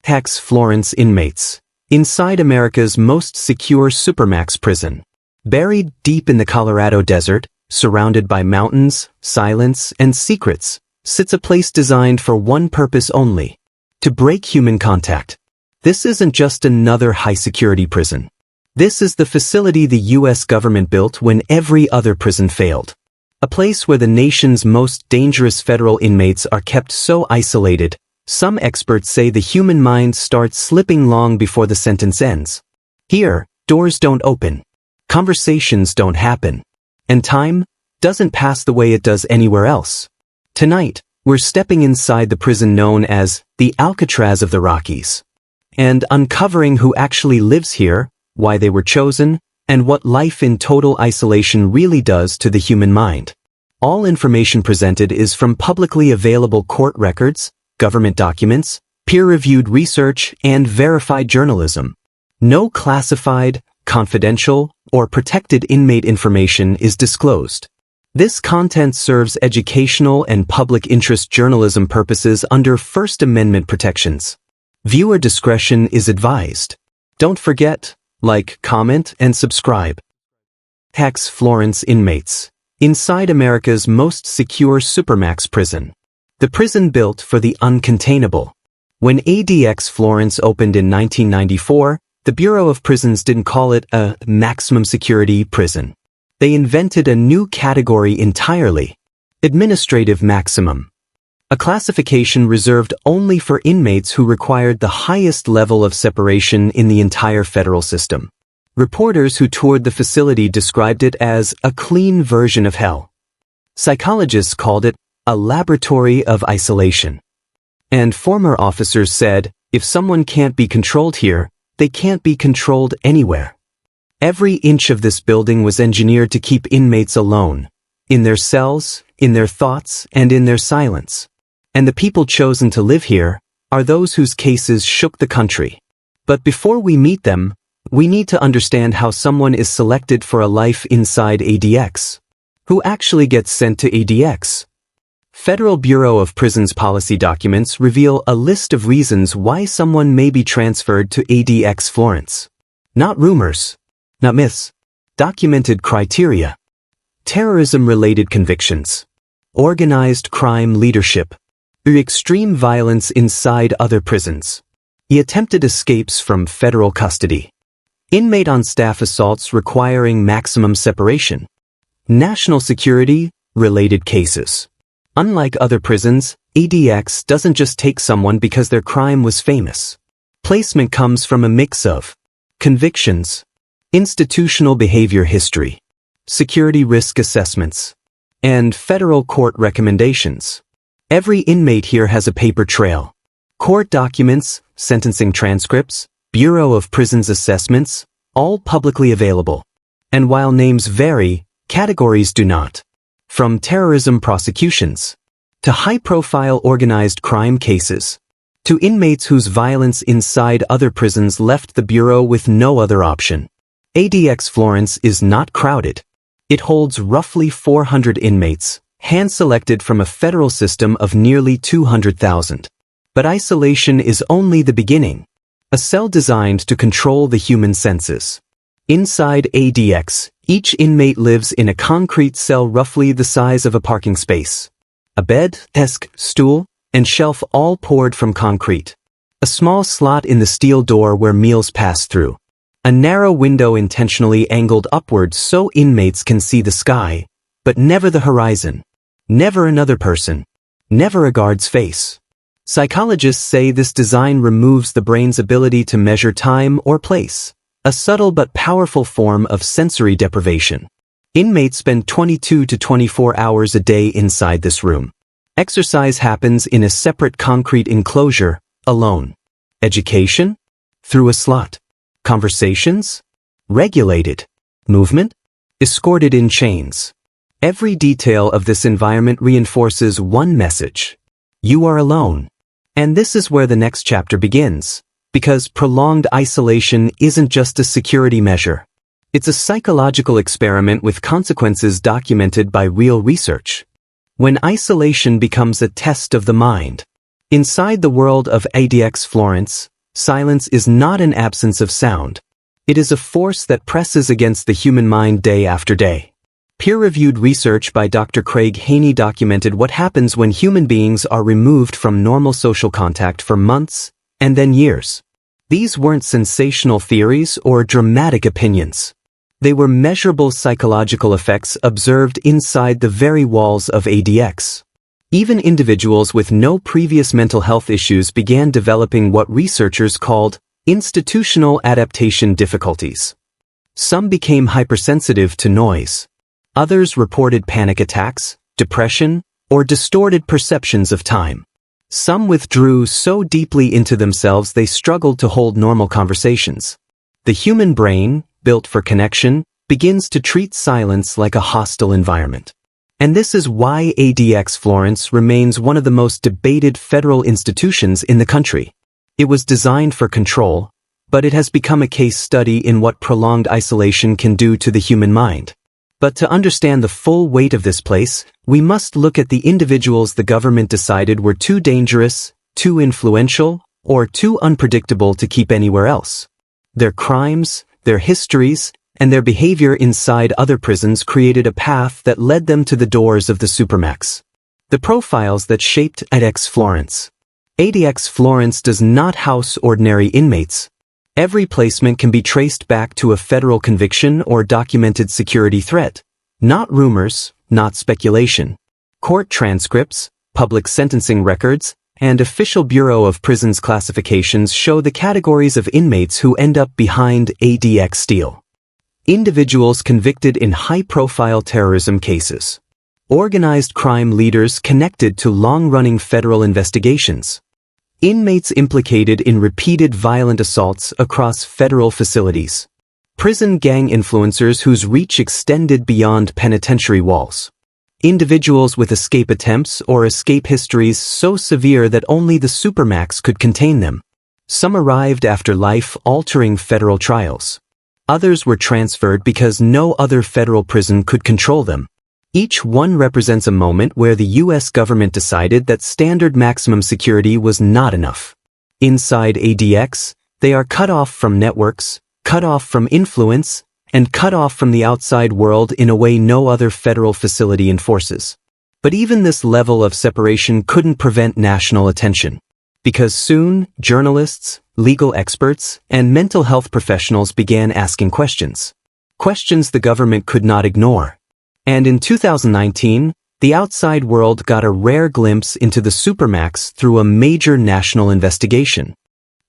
Adx Florence Inmates. Inside America's most secure Supermax prison. Buried deep in the Colorado desert, surrounded by mountains, silence, and secrets, sits a place designed for one purpose only: to break human contact. This isn't just another high-security prison. This is the facility the U.S. government built when every other prison failed. A place where the nation's most dangerous federal inmates are kept so isolated, some experts say the human mind starts slipping long before the sentence ends. Here, doors don't open, conversations don't happen, and time doesn't pass the way it does anywhere else. Tonight, we're stepping inside the prison known as the Alcatraz of the Rockies, and uncovering who actually lives here, why they were chosen, and what life in total isolation really does to the human mind. All information presented is from publicly available court records, government documents, peer-reviewed research, and verified journalism. No classified, confidential, or protected inmate information is disclosed. This content serves educational and public interest journalism purposes under First Amendment protections. Viewer discretion is advised. Don't forget, like, comment, and subscribe. Adx Florence Inmates. Inside America's most secure Supermax prison. The prison built for the uncontainable. When Adx Florence opened in 1994, the Bureau of Prisons didn't call it a maximum security prison. They invented a new category entirely: administrative maximum. A classification reserved only for inmates who required the highest level of separation in the entire federal system. Reporters who toured the facility described it as a clean version of hell. Psychologists called it a laboratory of isolation. And former officers said, if someone can't be controlled here, they can't be controlled anywhere. Every inch of this building was engineered to keep inmates alone, in their cells, in their thoughts, and in their silence. And the people chosen to live here are those whose cases shook the country. But before we meet them, we need to understand how someone is selected for a life inside ADX. Who actually gets sent to ADX? Federal Bureau of Prisons policy documents reveal a list of reasons why someone may be transferred to Adx Florence. Not rumors, not myths, documented criteria. Terrorism-related convictions, organized crime leadership, extreme violence inside other prisons, attempted escapes from federal custody, inmate on-staff assaults requiring maximum separation, national security-related cases. Unlike other prisons, ADX doesn't just take someone because their crime was famous. Placement comes from a mix of convictions, institutional behavior history, security risk assessments, and federal court recommendations. Every inmate here has a paper trail. Court documents, sentencing transcripts, Bureau of Prisons assessments, all publicly available. And while names vary, categories do not. From terrorism prosecutions, to high-profile organized crime cases, to inmates whose violence inside other prisons left the Bureau with no other option. Adx Florence is not crowded. It holds roughly 400 inmates, hand-selected from a federal system of nearly 200,000. But isolation is only the beginning. A cell designed to control the human senses. Inside ADX, each inmate lives in a concrete cell roughly the size of a parking space. A bed, desk, stool, and shelf all poured from concrete. A small slot in the steel door where meals pass through. A narrow window intentionally angled upward so inmates can see the sky, but never the horizon. Never another person. Never a guard's face. Psychologists say this design removes the brain's ability to measure time or place. A subtle but powerful form of sensory deprivation. Inmates spend 22 to 24 hours a day inside this room. Exercise happens in a separate concrete enclosure, alone. Education? Through a slot. Conversations? Regulated. Movement? Escorted in chains. Every detail of this environment reinforces one message. You are alone. And this is where the next chapter begins. Because prolonged isolation isn't just a security measure. It's a psychological experiment with consequences documented by real research. When isolation becomes a test of the mind. Inside the world of Adx Florence, Silence is not an absence of sound. It is a force that presses against the human mind day after day. Peer-reviewed research by Dr. Craig Haney documented what happens when human beings are removed from normal social contact for months and then years. These weren't sensational theories or dramatic opinions. They were measurable psychological effects observed inside the very walls of ADX. Even individuals with no previous mental health issues began developing what researchers called institutional adaptation difficulties. Some became hypersensitive to noise. Others reported panic attacks, depression, or distorted perceptions of time. Some withdrew so deeply into themselves they struggled to hold normal conversations. The human brain, built for connection, begins to treat silence like a hostile environment. And this is why Adx Florence remains one of the most debated federal institutions in the country. It was designed for control, but it has become a case study in what prolonged isolation can do to the human mind. But to understand the full weight of this place, we must look at the individuals the government decided were too dangerous, too influential, or too unpredictable to keep anywhere else. Their crimes, their histories, and their behavior inside other prisons created a path that led them to the doors of the Supermax. The profiles that shaped Adx Florence. Adx Florence does not house ordinary inmates. Every placement can be traced back to a federal conviction or documented security threat. Not rumors, not speculation. Court transcripts, public sentencing records, and official Bureau of Prisons classifications show the categories of inmates who end up behind ADX steel. Individuals convicted in high-profile terrorism cases. Organized crime leaders connected to long-running federal investigations. Inmates implicated in repeated violent assaults across federal facilities. Prison gang influencers whose reach extended beyond penitentiary walls. Individuals with escape attempts or escape histories so severe that only the Supermax could contain them. Some arrived after life-altering federal trials. Others were transferred because no other federal prison could control them. Each one represents a moment where the U.S. government decided that standard maximum security was not enough. Inside ADX, they are cut off from networks, cut off from influence, and cut off from the outside world in a way no other federal facility enforces. But even this level of separation couldn't prevent national attention. Because soon, journalists, legal experts, and mental health professionals began asking questions. Questions the government could not ignore. And in 2019, the outside world got a rare glimpse into the Supermax through a major national investigation.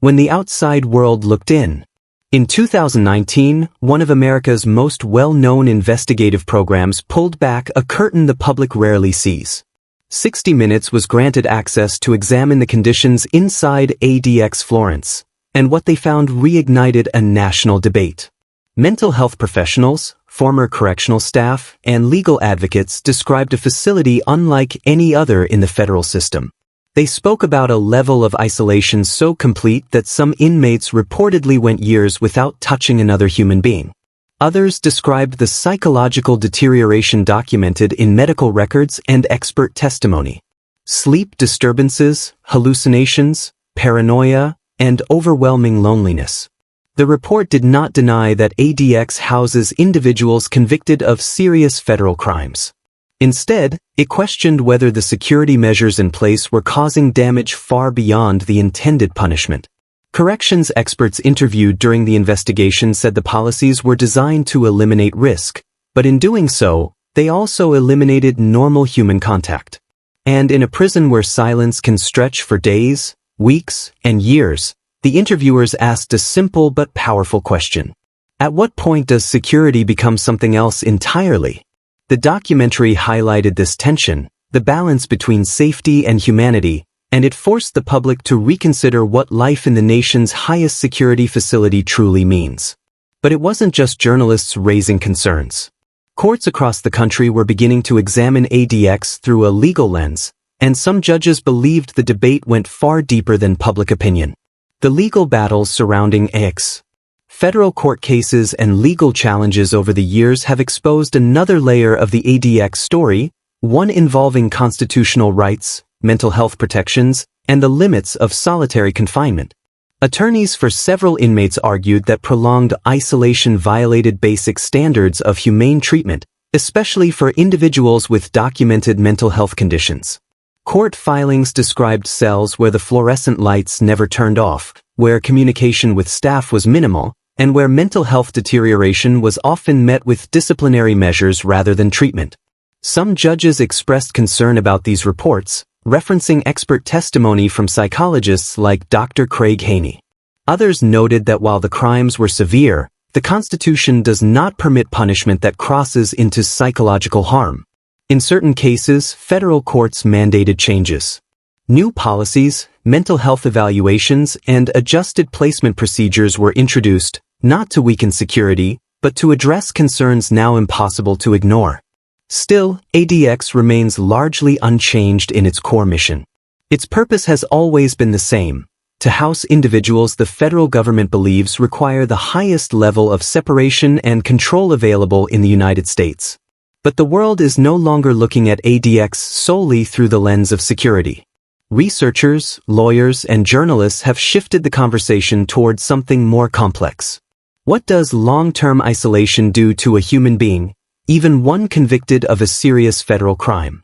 When the outside world looked in 2019, one of America's most well-known investigative programs pulled back a curtain the public rarely sees. 60 Minutes was granted access to examine the conditions inside Adx Florence, and what they found reignited a national debate. Mental health professionals, former correctional staff, and legal advocates described a facility unlike any other in the federal system. They spoke about a level of isolation so complete that some inmates reportedly went years without touching another human being. Others described the psychological deterioration documented in medical records and expert testimony. Sleep disturbances, hallucinations, paranoia, and overwhelming loneliness. The report did not deny that ADX houses individuals convicted of serious federal crimes. Instead, it questioned whether the security measures in place were causing damage far beyond the intended punishment. Corrections experts interviewed during the investigation said the policies were designed to eliminate risk, but in doing so, they also eliminated normal human contact. And in a prison where silence can stretch for days, weeks, and years, the interviewers asked a simple but powerful question. At what point does security become something else entirely? The documentary highlighted this tension, the balance between safety and humanity, and it forced the public to reconsider what life in the nation's highest security facility truly means. But it wasn't just journalists raising concerns. Courts across the country were beginning to examine ADX through a legal lens, and some judges believed the debate went far deeper than public opinion. The legal battles surrounding ADX. Federal court cases and legal challenges over the years have exposed another layer of the ADX story, one involving constitutional rights, mental health protections, and the limits of solitary confinement. Attorneys for several inmates argued that prolonged isolation violated basic standards of humane treatment, especially for individuals with documented mental health conditions. Court filings described cells where the fluorescent lights never turned off, where communication with staff was minimal, and where mental health deterioration was often met with disciplinary measures rather than treatment. Some judges expressed concern about these reports, referencing expert testimony from psychologists like Dr. Craig Haney. Others noted that while the crimes were severe, the Constitution does not permit punishment that crosses into psychological harm. In certain cases, federal courts mandated changes. New policies, mental health evaluations, and adjusted placement procedures were introduced, not to weaken security, but to address concerns now impossible to ignore. Still, ADX remains largely unchanged in its core mission. Its purpose has always been the same: to house individuals the federal government believes require the highest level of separation and control available in the United States. But the world is no longer looking at ADX solely through the lens of security. Researchers, lawyers, and journalists have shifted the conversation towards something more complex. What does long-term isolation do to a human being, even one convicted of a serious federal crime?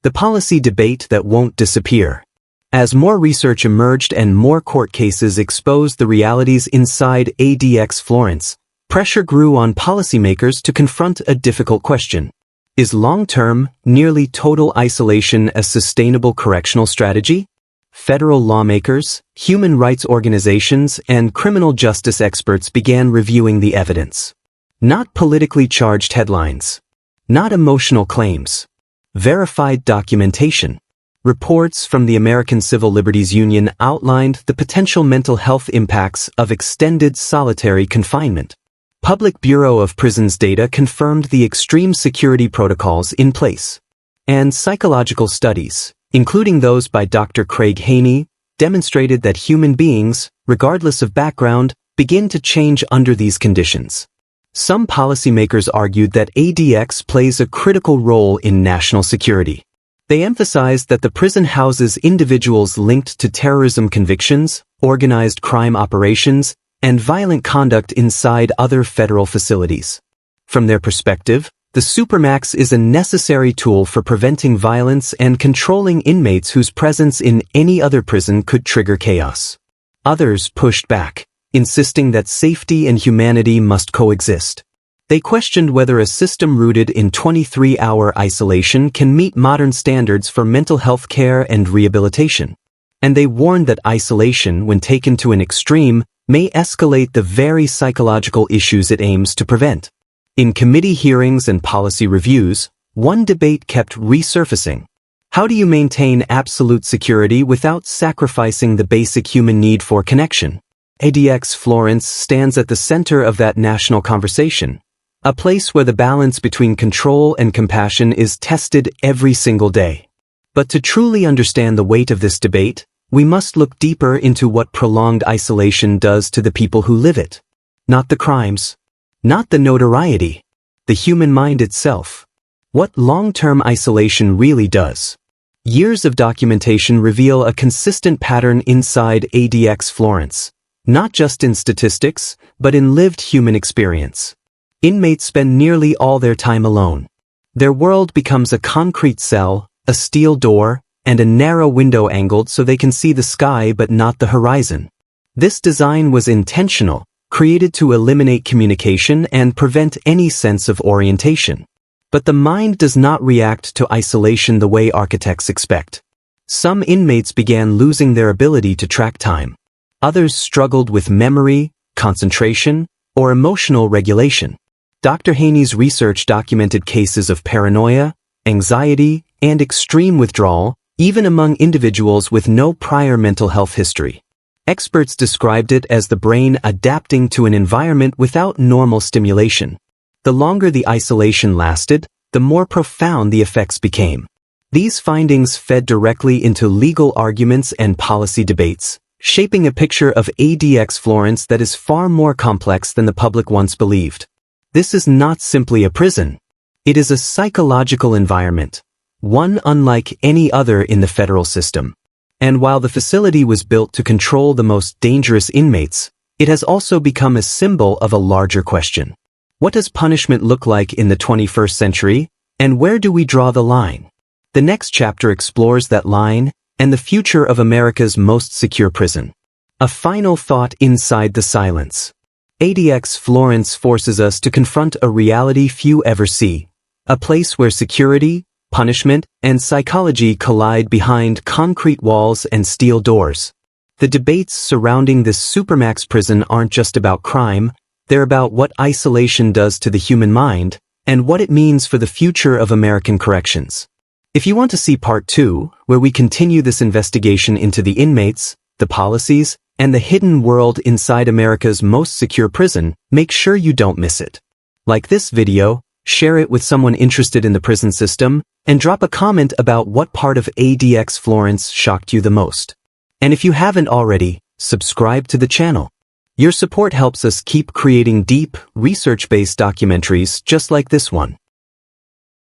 The policy debate that won't disappear. As more research emerged and more court cases exposed the realities inside Adx Florence, pressure grew on policymakers to confront a difficult question. Is long-term, nearly total isolation a sustainable correctional strategy? Federal lawmakers, human rights organizations, and criminal justice experts began reviewing the evidence. Not politically charged headlines. Not emotional claims. Verified documentation. Reports from the American Civil Liberties Union outlined the potential mental health impacts of extended solitary confinement. Public Bureau of Prisons data confirmed the extreme security protocols in place. And psychological studies, including those by Dr. Craig Haney, demonstrated that human beings, regardless of background, begin to change under these conditions. Some policymakers argued that ADX plays a critical role in national security. They emphasized that the prison houses individuals linked to terrorism convictions, organized crime operations, and violent conduct inside other federal facilities. From their perspective, the Supermax is a necessary tool for preventing violence and controlling inmates whose presence in any other prison could trigger chaos. Others pushed back, insisting that safety and humanity must coexist. They questioned whether a system rooted in 23-hour isolation can meet modern standards for mental health care and rehabilitation. And they warned that isolation, when taken to an extreme, may escalate the very psychological issues it aims to prevent. In committee hearings and policy reviews, one debate kept resurfacing. How do you maintain absolute security without sacrificing the basic human need for connection? Adx Florence stands at the center of that national conversation. A place where the balance between control and compassion is tested every single day. But to truly understand the weight of this debate, we must look deeper into what prolonged isolation does to the people who live it. Not the crimes. Not the notoriety. The human mind itself. What long-term isolation really does. Years of documentation reveal a consistent pattern inside Adx Florence, not just in statistics, but in lived human experience. Inmates spend nearly all their time alone. Their world becomes a concrete cell, a steel door, and a narrow window angled so they can see the sky but not the horizon. This design was intentional, created to eliminate communication and prevent any sense of orientation. But the mind does not react to isolation the way architects expect. Some inmates began losing their ability to track time. Others struggled with memory, concentration, or emotional regulation. Dr. Haney's research documented cases of paranoia, anxiety, and extreme withdrawal, even among individuals with no prior mental health history. Experts described it as the brain adapting to an environment without normal stimulation. The longer the isolation lasted, the more profound the effects became. These findings fed directly into legal arguments and policy debates, shaping a picture of Adx Florence that is far more complex than the public once believed. This is not simply a prison. It is a psychological environment, one unlike any other in the federal system. And while the facility was built to control the most dangerous inmates, it has also become a symbol of a larger question. What does punishment look like in the 21st century, and where do we draw the line? The next chapter explores that line and the future of America's most secure prison. A final thought inside the silence. Adx Florence forces us to confront a reality few ever see, a place where security, punishment, and psychology collide behind concrete walls and steel doors. The debates surrounding this Supermax prison aren't just about crime, they're about what isolation does to the human mind and what it means for the future of American corrections. If you want to see part 2, where we continue this investigation into the inmates, the policies, and the hidden world inside America's most secure prison, make sure you don't miss it. Like this video, share it with someone interested in the prison system, and drop a comment about what part of Adx Florence shocked you the most. And if you haven't already, subscribe to the channel. Your support helps us keep creating deep, research-based documentaries just like this one.